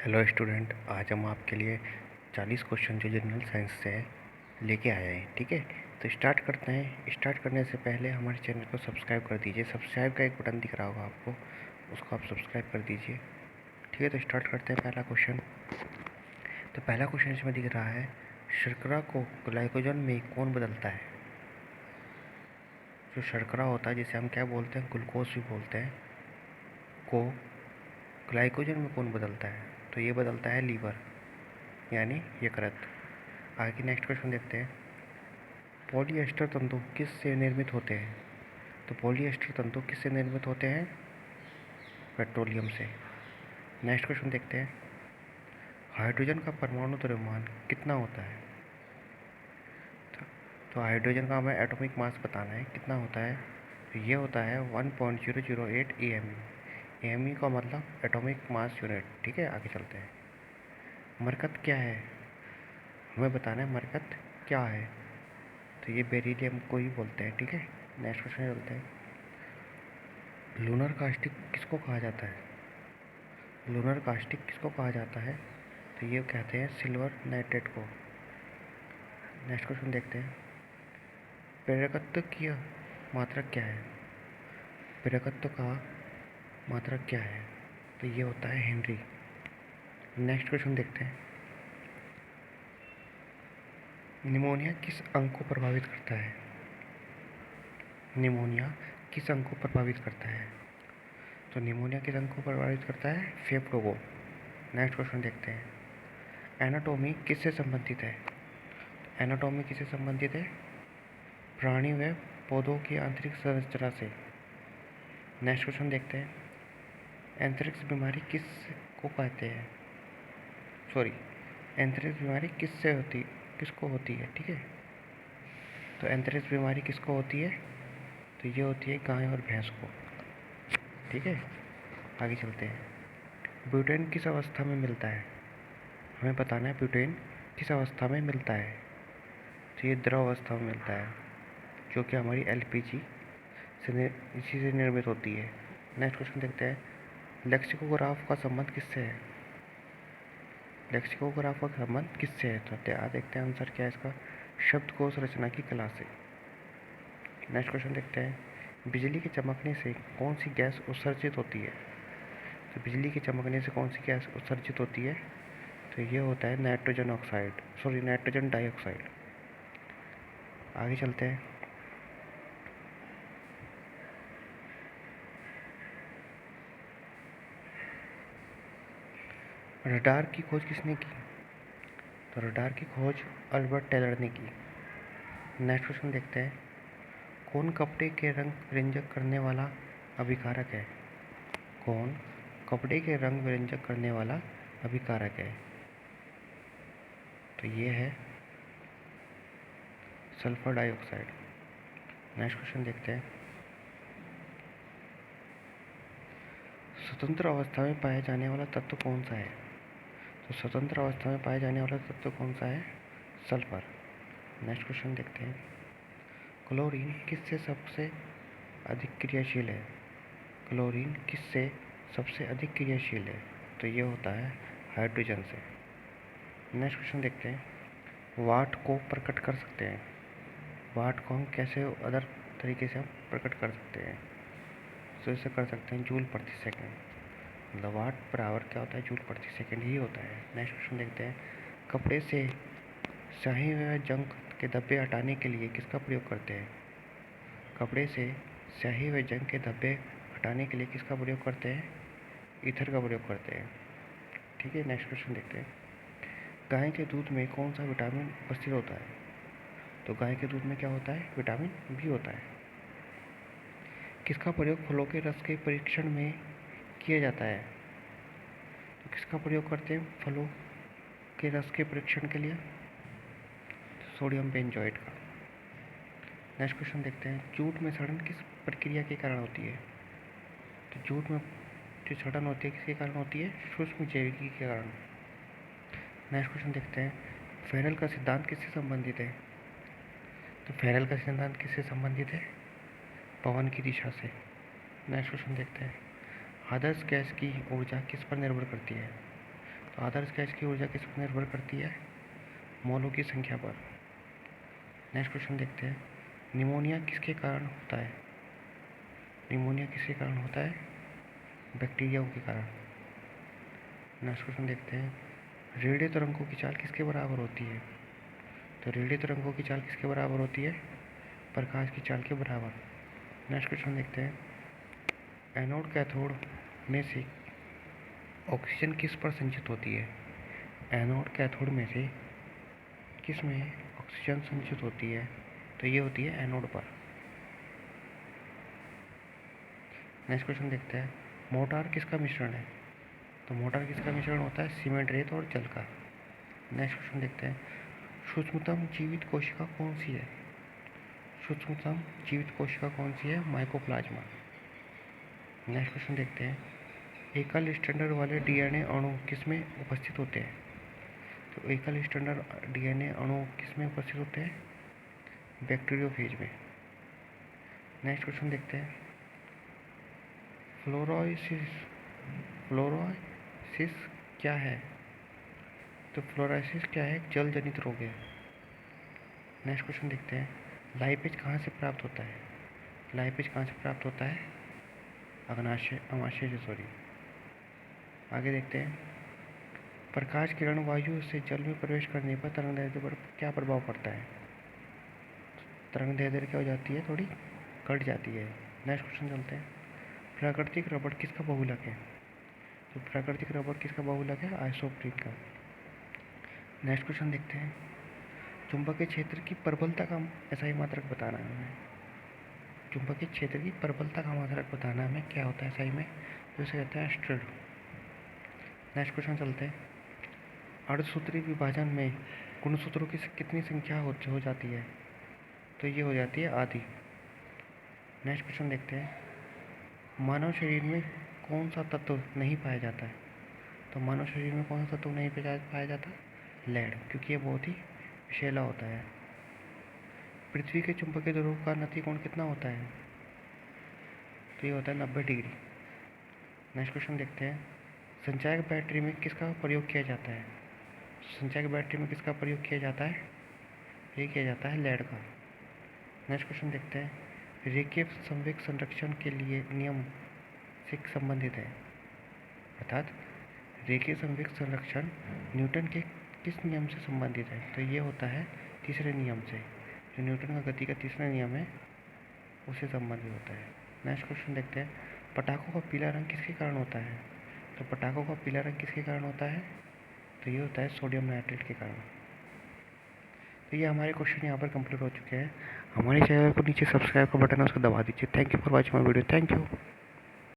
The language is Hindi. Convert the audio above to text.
हेलो स्टूडेंट, आज हम आपके लिए 40 क्वेश्चन जो जनरल साइंस से है लेके आए हैं। ठीक है, तो स्टार्ट करते हैं। स्टार्ट करने से पहले हमारे चैनल को सब्सक्राइब कर दीजिए। सब्सक्राइब का एक बटन दिख रहा होगा आपको, उसको आप सब्सक्राइब कर दीजिए। ठीक है, तो स्टार्ट करते हैं पहला क्वेश्चन। तो पहला क्वेश्चन इसमें दिख रहा है, शर्करा को ग्लाइकोजन में कौन बदलता है? जो शर्करा होता है, जिसे हम क्या बोलते हैं, ग्लूकोज भी बोलते हैं, को ग्लाइकोजन में कौन बदलता है? तो ये बदलता है लीवर, यानी यकृत। आगे नेक्स्ट क्वेश्चन देखते हैं। पॉलीएस्टर तंतु किस से निर्मित होते हैं? तो पॉलीएस्टर तंतु किस से निर्मित होते हैं? पेट्रोलियम से। नेक्स्ट क्वेश्चन देखते हैं। हाइड्रोजन का परमाणु द्रव्यमान कितना होता है? तो हाइड्रोजन का हमें एटॉमिक मास बताना है, कितना होता है? तो ये होता है 1.008 AMU। AMU का मतलब एटॉमिक मास यूनिट। ठीक है, आगे चलते हैं। मरकत क्या है? हमें बताना है मरकत क्या है। तो ये बेरिलियम को ही बोलते हैं। ठीक है, नेक्स्ट क्वेश्चन चलते हैं। लूनर कास्टिक किसको कहा जाता है? लूनर कास्टिक किसको कहा जाता है? तो ये कहते हैं सिल्वर नाइट्रेट को। नेक्स्ट क्वेश्चन देखते हैं। प्रेरकत्व की मात्रक क्या है? प्रेरकत्व का मात्रक क्या है? तो ये होता है हेनरी। नेक्स्ट क्वेश्चन देखते हैं। निमोनिया किस अंग को प्रभावित करता है? निमोनिया किस अंग को प्रभावित करता है? तो निमोनिया किस अंग को प्रभावित करता है? फेफड़ों को। नेक्स्ट क्वेश्चन देखते हैं। एनाटॉमी किससे संबंधित है? एनाटॉमी किससे संबंधित है? प्राणी व पौधों की आंतरिक संरचना से। नेक्स्ट क्वेश्चन देखते हैं। एंथ्रेक्स बीमारी किसको कहते हैं? सॉरी, एंथ्रेक्स बीमारी किसको होती है? ठीक है, तो एंथ्रेक्स बीमारी किसको होती है? तो ये होती है गाय और भैंस को। ठीक है, आगे चलते हैं। ब्यूटेन किस अवस्था में मिलता है? हमें बताना है ब्यूटेन किस अवस्था में मिलता है। तो ये द्रव अवस्था में मिलता है, जो कि हमारी LPG इसी से निर्मित होती है। नेक्स्ट क्वेश्चन देखते हैं। लेक्सिकोग्राफ का संबंध किससे है? लेक्सिकोग्राफ का संबंध किससे है? तो देखते हैं आंसर क्या है इसका। शब्दकोश रचना की कला से। नेक्स्ट क्वेश्चन देखते हैं। बिजली के चमकने से कौन सी गैस उत्सर्जित होती है? तो बिजली के चमकने से कौन सी गैस उत्सर्जित होती है? तो ये होता है नाइट्रोजन डाइऑक्साइड। आगे चलते हैं। रडार की खोज किसने की? तो रडार की खोज अल्बर्ट टेलर ने की। नेक्स्ट क्वेश्चन देखते हैं। कौन कपड़े के रंग व्यंजक करने वाला अभिकारक है? कौन कपड़े के रंग व्यंजक करने वाला अभिकारक है? तो ये है सल्फर डाइऑक्साइड। नेक्स्ट क्वेश्चन देखते हैं। स्वतंत्र अवस्था में पाया जाने वाला तत्व कौन सा है? तो स्वतंत्र अवस्था में पाया जाने वाला तत्व कौन सा है? सल्फर। नेक्स्ट क्वेश्चन देखते हैं। क्लोरीन किससे सबसे अधिक क्रियाशील है? क्लोरीन किससे सबसे अधिक क्रियाशील है? तो ये होता है हाइड्रोजन से। नेक्स्ट क्वेश्चन देखते हैं। वाट को प्रकट कर सकते हैं। वाट को हम कैसे अदर तरीके से हम प्रकट कर सकते हैं? तो इसे कर सकते हैं जूल प्रति सेकंड। मतलब वाट पर आवर क्या होता है? जूल प्रति सेकंड ही होता है। नेक्स्ट क्वेश्चन देखते हैं। कपड़े से स्याही व जंग के धब्बे हटाने के लिए किसका प्रयोग करते हैं? कपड़े से स्याही व जंग के धब्बे हटाने के लिए किसका प्रयोग करते हैं? ईथर का प्रयोग करते हैं। ठीक है, नेक्स्ट क्वेश्चन देखते हैं। गाय के दूध में कौन सा विटामिन उपस्थित होता है? तो गाय के दूध में क्या होता है? विटामिन B होता है। किसका प्रयोग फलों के रस के परीक्षण में किया जाता है? तो किसका प्रयोग करते हैं फलों के रस के परीक्षण के लिए? तो सोडियम बेंजोएट का। नेक्स्ट क्वेश्चन देखते हैं। जूट में सड़न किस प्रक्रिया के कारण होती है? तो जूट में जो सड़न होती है किसके कारण होती है? सूक्ष्म जैविकी के कारण। नेक्स्ट क्वेश्चन देखते हैं। फेरल का सिद्धांत किससे संबंधित है? तो फेरल का सिद्धांत किससे संबंधित है? पवन की दिशा से। नेक्स्ट क्वेश्चन देखते हैं। आदर्श गैस की ऊर्जा किस पर निर्भर करती है? तो आदर्श गैस की ऊर्जा किस पर निर्भर करती है? मोलों की संख्या पर। नेक्स्ट क्वेश्चन देखते हैं, निमोनिया किसके कारण होता है? निमोनिया किसके कारण होता है? बैक्टीरियाओं के कारण। नेक्स्ट क्वेश्चन देखते हैं, रेडियो तरंगों की चाल किसके बराबर होती है? तो रेडियो तरंगों की चाल किसके बराबर होती है? प्रकाश की चाल के बराबर। नेक्स्ट क्वेश्चन देखते हैं, एनोड कैथोड में से ऑक्सीजन किस पर संचित होती है? एनोड कैथोड में से किस में ऑक्सीजन संचित होती है? तो ये होती है एनोड पर। नेक्स्ट क्वेश्चन देखते हैं, मोटार किसका मिश्रण है? तो मोटार किसका मिश्रण होता है? सीमेंट, रेत और जल का। नेक्स्ट क्वेश्चन देखते हैं, सूक्ष्मतम जीवित कोशिका कौन सी है? सूक्ष्मतम जीवित कोशिका कौन सी है? माइकोप्लाज्मा। नेक्स्ट क्वेश्चन देखते हैं, एकल स्टैंडर्ड वाले डीएनए अणु किसमें उपस्थित होते हैं? तो एकल स्टैंडर्ड डीएनए अणु किसमें उपस्थित होते हैं? बैक्टीरियोफेज में। नेक्स्ट क्वेश्चन देखते हैं, फ्लोरोसिस क्या है? तो फ्लोरोसिस क्या है? एक जल जनित रोग है। नेक्स्ट क्वेश्चन देखते हैं, लाइपेज कहाँ से प्राप्त होता है? लाइपेज कहाँ से प्राप्त होता है? अमाशय से, सॉरी। आगे देखते हैं, प्रकाश किरण वायु से जल में प्रवेश करने पर तरंगदैर्घ्य पर क्या प्रभाव पड़ता है? तरंगदैर्घ्य क्या हो जाती है? थोड़ी घट जाती है। नेक्स्ट क्वेश्चन चलते हैं, प्राकृतिक रबड़ किसका बहुलक है? तो प्राकृतिक रबड़ किसका बहुलक है? आइसोप्रीन का। नेक्स्ट क्वेश्चन देखते हैं, चुंबकीय क्षेत्र की प्रबलता का SI मात्रक बताना है हमें। चुंबकीय क्षेत्र की प्रबलता का मात्रक बताना हमें क्या होता है SI में? तो इसे कहते हैं स्ट्रेड। नेक्स्ट क्वेश्चन चलते हैं, अर्धसूत्री विभाजन में गुणसूत्रों की कितनी संख्या हो जाती है? तो ये हो जाती है आधी। नेक्स्ट क्वेश्चन देखते हैं, मानव शरीर में कौन सा तत्व नहीं पाया जाता है? तो मानव शरीर में कौन सा तत्व नहीं पाया जाता? लेड, क्योंकि ये बहुत ही विषैला होता है। पृथ्वी के चुंबकीय ध्रुव का नतिकोण कितना होता है? तो ये होता है 90 डिग्री। नेक्स्ट क्वेश्चन देखते हैं, संचायक बैटरी में किसका प्रयोग किया जाता है? संचायक बैटरी में किसका प्रयोग किया जाता है? ये किया जाता है लेड का। नेक्स्ट क्वेश्चन देखते हैं, रेखीय संवेग संरक्षण के लिए नियम से संबंधित है, अर्थात रेखीय संवेग संरक्षण न्यूटन के किस नियम से संबंधित है? तो ये होता है तीसरे नियम से, जो न्यूटन का गति का तीसरा नियम है उससे संबंधित होता है। नेक्स्ट क्वेश्चन देखते हैं, पटाखों का पीला रंग किसके कारण होता है? तो पटाखों का पीला रंग किसके कारण होता है? तो ये होता है सोडियम नाइट्रेट के कारण। तो ये हमारे क्वेश्चन यहाँ पर कंप्लीट हो चुके हैं। हमारे चैनल को नीचे सब्सक्राइब का बटन है, उसको दबा दीजिए। Thank you for watching my video. Thank you.